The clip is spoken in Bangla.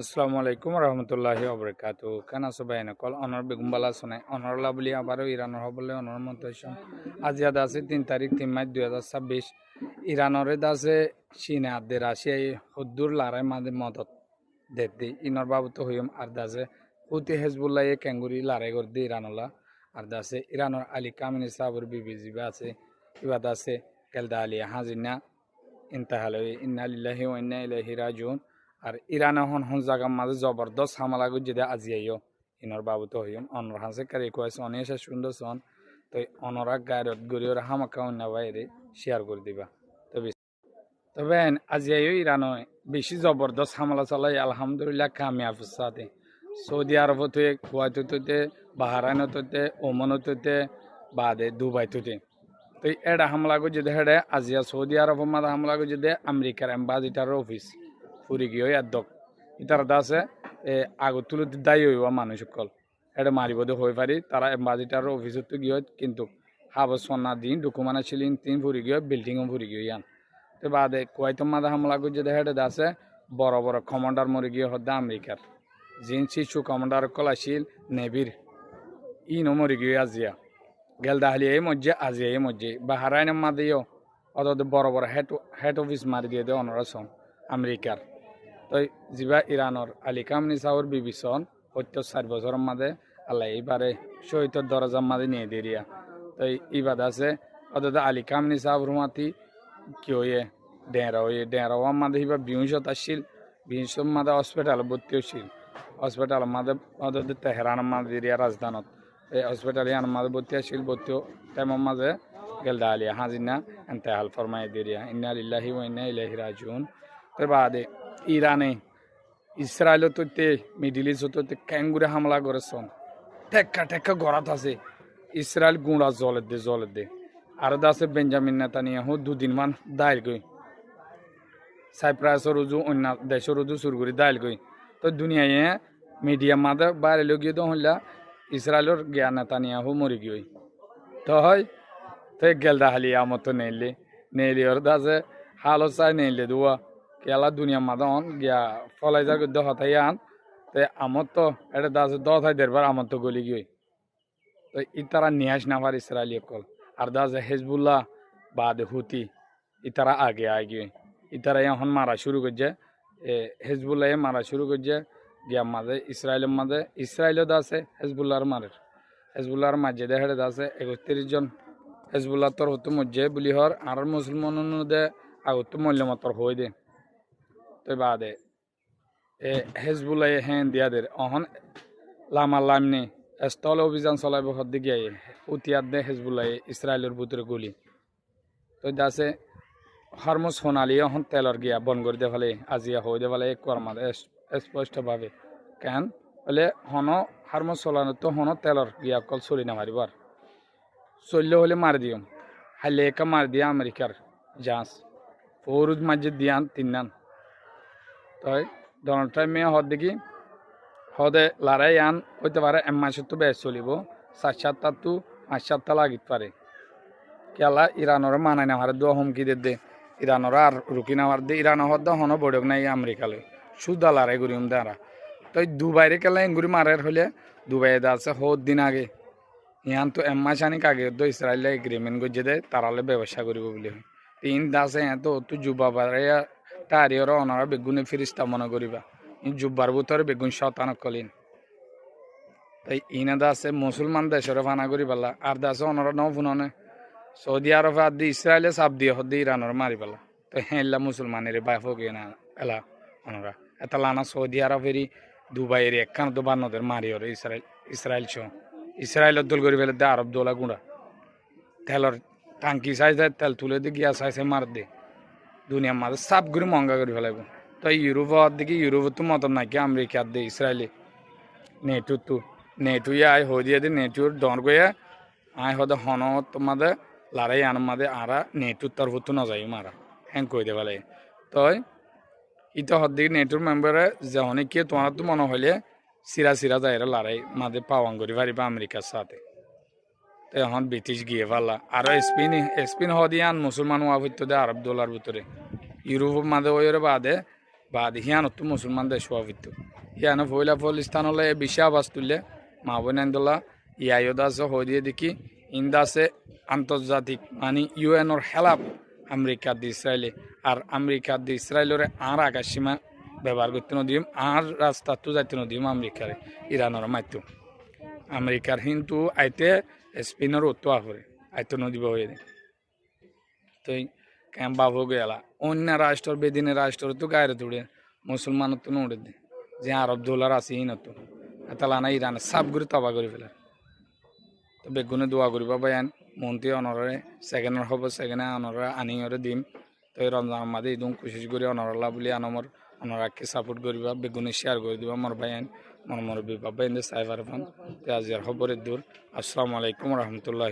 আসসালামু আলাইকুম রহমতুল্লাহি ওবরাকাতু কেনা সবাই কল অনর বেগুম্বালা শোনায় অনরলা বলি আবারও ইরানের হবলে অনর মন্ত্রণ আজি আদা আছে 3 তারিখ 3 মাস 2026 ইরানরে দাসে চীনে আদে রাশিয়াই হদ্দুর লারাই মাদে মদত দেদি ইনর বাবুত হইম আর দাসে হুতি হেজবুল্লাহ ক্যাঙ্গুরি লারাই করদি ইরানলা আর দাসে ইরানর আলী কামিনী সাবর বিবি জিবা আছে ইবা দাসে কেলদা আলী হাজিনা ইন্তাহালই ইন্না লিল্লাহি ওয়া ইন্না ইলাইহি রাজিউন আর ইরান এখন হন জায়গার মাঝে জবরদস্ত হামলা গুজি দে আজি আইও ইনর বাবু তো হইম অনর হাসে কারি কয়েছে অনেক সুন্দর সন তো অনরা গায়রত গরি ওরা হামাকা অন্য বাইরে শেয়ার করে দিবা তবে তবে আজি আইও ইরান বেশি জবরদস্ত হামলা চালাই আলহামদুলিল্লাহ কামিয়াব সাথে সৌদি আরব হতে কুয়াত হতে বাহারাইন হতে ওমান হতে বাদে দুবাই হতে তো এটা হামলা গুজি দে হেডে আজিয়া সৌদি আরব মাদা হামলা গুজি দে আমেরিকার এম্বাসিডার অফিস ফুরি গিয়ে একদম ইতার দাসে আগত তুলে দায়ী হইব মানুষ সকল এটা মারিব দে হয়ে পারি তারা এম্বাসিডার অফিসত গিয়ে কিন্তু হাবস সন্না দিন ডকুমেন্ট ছিলেন তিন ফুরি গিয়ে বিল্ডিংও ফুরি গিয়ে ইয়ান তো বাদে কুয়াইতো মাদা হামলা করছে হেডে দাসে বড় বড় কমান্ডার মরে গিয়ে হদ্দা আমেরিকার জিন শিশু কমান্ডার কল আসিল নেভির ইনো মরে গিয়ে আজিয়া গেল দাহলি এই মজ্জে আজিয়া এই মজ্জে বাহারাইনের মাদেও অত বড় বড় হেড অফিস মারি দিয়ে দেয় অনরাসন আমেরিকার তো যিবা ইরানৰ আলী কামনি চাউর বিভীষণ 74 বছরের মাঝে আল্লাহ এইবারে শহীদের দরজার মাঝে নিয়ে দিয়া তো ইবাদ আছে অর্থাৎ আলী কামনি চাউর মাতি কি হয়ে ডেঁড়া মাঝে ইবা বিংশত আসছিল বিংশত মাঝে হসপিটাল ভর্তি হচ্ছিল হসপিটাল মাঝে অর্থাৎ তেহরান মাঝে দিয়া রাজধানত এই হসপিটাল ইয়ান মাঝে ভর্তি আসছিল ভর্তি টাইমের মাঝে গেল আলিয়া হাজিনা এন্তেহাল ফরমাই দিয়া ইন্না লিল্লাহি ওয়া ইন্না ইলাইহি রাজিউন তো বাদে ইরানে ইসরায়েল তো মিডিল ইস্ট তো ক্যাঙ্গুরে হামলা করেছেন টেক্কা টেক্কা গড়াত আছে ইসরায়েল গুঁড়া জলের দে আর আছে বেঞ্জামিন নেতানিয়াহু 2 দিন মান দায়ের গই সাইপ্রাসের রুজু অন্য দেশের রুজু সুরগুড়ি দায়ের গই তো দুনিয়ায় মিডিয়া মাদে বাইরে লগিয়ে তো হইলা ইসরায়েলের জ্ঞান নেতানিয়াহু মরি গই তো হয় তো গেল দাহালি আমত নেইলি ওর দাসে হালো চাই নেইলে দুয়া কেলা দুনিয়া মাদন গিয়া ফলাইজার গদ্য হতাই আন তে আমার তো এটা দাস দথাই দেড়বার আমার তো গলি গিয়ে তো ইতারা নিয়াস নাফার ইসরায়েলি কল আর দাস হেজবুল্লাহ বাদ হুতি ইতারা আগে আগে ইতারা এখন মারা শুরু করছে হেজবুল্লাহ মারা শুরু করছে গিয়া মাঝে ইসরায়েলের মাঝে ইসরায়েলও দাসে হেজবুল্লাহর হেজবুল্লাহর মাঝে দেখে দাসে 31 জন হেজবুল্লাহ তোর হতো মজ্জে বুলি হর আর মুসলমান দে আগত মূল্যমাত্র হয়ে দে তো বাদে হেজবুল্লাহ হ্যাঁ দিয়াদের অহন লামা লামনি স্থল অভিযান চলাইব হদ্দি গিয়ে উতিয়ার দে হেজবুল্লাহ ইসরায়েলের ভিতরে গুলি তো দাসে হরমোজ সোনালি অহন তেলর গিয়া বন করে দে ফেলে আজিয়া হয়ে দে ফেলে কর্মাদ স্পষ্টভাবে কেন বলে হন হরমোজ চলানো তো হন তেলর গিয়া কল চলি না মারিবার চললে হলে মারি দিম হাইলে একা মারি দিয়া আমেরিকার জাহাজ ফৌরুজ মাঝে দিয়ান তিনান তাই ডোনাল্ড ট্রাম্পে হদ দেখি হদে লড়াই আন হইতে পারে মাসে তো বেশ চলিব 7-7টা তো 5-7টা লাগিত পারে কেলা ইরানর মানায় না হারে দোয়া হুমকি দে ইরানর আর রুকি না হার দে ইরান হদ হন বড়ক নাই আমেরিকালে সুদা লড়াই করিম দাঁড়া তো দুবাইরে কেলা এঙ্গুরি মারার হলে দুবাইয়ে আছে হদ দিন আগে ইহান তো মাস আনিক আগে তো ইসরায়েলে এগ্রিমেন্ট করছে দে তারালে ব্যবসা করিব বলে তিন দাসে তো যুবা পারে তারিওর অনারা বেগুনে ফিরিস্তা মনে করিবা জুব্বার ভিতরে বেগুন শতান কলিন তাই ইনা দাসে মুসলমান দেশের ফানা করি পেলা আর দাসে অনারা ন ফুননে সৌদি আরব আদি ইসরায়েলে চাপ দিয়ে হদ্দি ইরানর মারি পেলা তো হেলা মুসলমানের বাই ফোকে না এলা অনারা এটা লানা সৌদি আরবেরই দুবাইয়ের একখান তো বান্নদের মারি ওর ইসরায়েল ইসরায়েলের দোল করি ফেলে দে আরব দোলা গুঁড়া তেলর টাঙ্কি চাইছে তেল তুলে দিয়ে গিয়া চাইছে মার দে দুনিয়ার মাঝে সাপ করে মহঙ্গা করে ফেলাইব তো ইউরোপের দিকে ইউরোপের তো মতন নাকি আমেরিকার দে ইসরায়েলি নেটু আয় হয়ে দিয়ে নেটুর ডর গিয়ে আয় হদে হন তোমাদের লড়াই আন মাদে আরা নেটুর তরফ তো নজাই মারা হ্যাং কই দে ফেলে তো ইতো হদ্দিকে নেটুর মেম্বারে যখন কি তোমার তো মনে হইলে সিরা যায় লড়াই মাদে পাওয়াং করি পারিবা আমেরিকার সাথে তো এখন ব্রিটিশ গিয়ে পারলা আরো স্পিন হদিয়ান মুসলমান ওয়া হইতো দে আরব দোলার ভিতরে ইউরোপ মাঝে ওই বাদে বাদ হিয়ানত মুসলমান দেশ হওয়া হিয়ানো ফইলা ফলিস্তান হলে বিশা বাস তুললে মা বোনেন্দোলা ইয়াইদ আছে হয়ে দিয়ে দেখি ইন্দা আছে আন্তর্জাতিক মানে ইউএনর হেলাপ আমেরিকা দি ইসরায়েলে আর আমেরিকা দি ইসরায়েলের আর আকাশ সীমা ব্যবহার করতে নদীম আর রাস্তা তো যাইতে নদীম আমেরিকার ইরানের মাইতো আমেরিকার কিন্তু আইতে স্পিনের উত্তো আহরে আইতো নদী হয়ে দেয় তো বাপ হয়ে গেলা অন্য রাষ্ট্র বেদিনের রাষ্ট্র তো গায়ের তুড়ে মুসলমান তো নোড়ে দে যে আরব দোলার আছে হিন তো তালানা ইরান সাফ করে তবা করে ফেলার তো বেগুনে দোয়া করিবা বায়ান মন্ত্রী অনরে সেকেন্ডর হব সেকেন্ডে অনরা আনিয়রে দিম তো এই রমজান মাদে ইদুম কোশিশ করি অনরলা বলি আনমর অনরাকে সাপোর্ট করিবা বেগুনে শেয়ার করে দিবা মোর বায়ান মোর মোর বিবা বাইন্দে সাইবার ফান তে আজিয়ার খবরের দূর আসসালামু আলাইকুম রহমতুল্লাহ